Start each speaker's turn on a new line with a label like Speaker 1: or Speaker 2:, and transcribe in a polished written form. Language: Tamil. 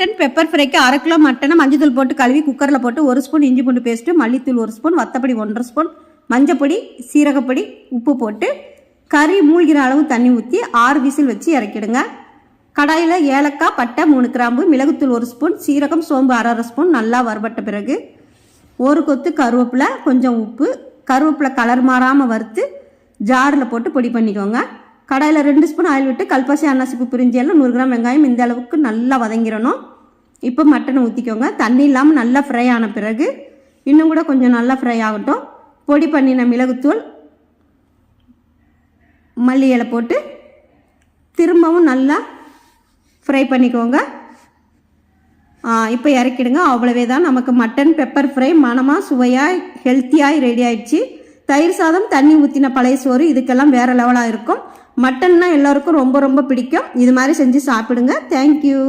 Speaker 1: மட்டன் பெப்பர் ஃப்ரைக்கு 1/2 கிலோ மட்டனை மஞ்சள் போட்டு கழுவி குக்கரில் போட்டு 1 ஸ்பூன் இஞ்சி பூண்டு பேஸ்ட்டு, மல்லித்தூள் 1 ஸ்பூன், வத்தப்பொடி 1/2 ஸ்பூன், மஞ்சப்பொடி, சீரகப்பொடி, உப்பு போட்டு கறி மூழ்கிற அளவு தண்ணி ஊற்றி 6 விசில் வச்சு இறக்கிடுங்க. கடாயில் ஏலக்காய், பட்டை, 3 கிராம்பு, மிளகுத்தூள் 1 ஸ்பூன், சீரகம், சோம்பு 1/2 ஸ்பூன் நல்லா வறுபட்ட பிறகு 1 கொத்து கருவேப்பிலை, கொஞ்சம் உப்பு, கருவேப்பிலை கலர் மாறாமல் வறுத்து ஜாரில் போட்டு பொடி பண்ணிக்கோங்க. கடாயில் 2 ஸ்பூன் ஆயில் விட்டு கல்பாசி, அன்னாசிப்பூ, பிரிஞ்சி எல்லாம் 100 கிராம் வெங்காயம் இந்த அளவுக்கு நல்லா வதங்கிடணும். இப்போ மட்டனை ஊற்றிக்கோங்க. தண்ணி இல்லாமல் நல்லா ஃப்ரை ஆன பிறகு இன்னும் கூட கொஞ்சம் நல்லா ஃப்ரை ஆகட்டும். பொடி பண்ணின மிளகுத்தூள், மல்லி இலை போட்டு திரும்பவும் நல்லா ஃப்ரை பண்ணிக்கோங்க. இப்போ இறக்கிடுங்க. அவ்வளவே தான், நமக்கு மட்டன் பெப்பர் ஃப்ரை மணமாக சுவையாக ஹெல்த்தியாக ரெடி ஆயிடுச்சு. தயிர் சாதம், தண்ணி ஊற்றின பழைய சோறு இதுக்கெல்லாம் வேறு லெவலாக இருக்கும். மட்டன்னா எல்லாருக்கும் ரொம்ப ரொம்ப பிடிக்கும். இது மாதிரி செஞ்சு சாப்பிடுங்க. தேங்க்யூ.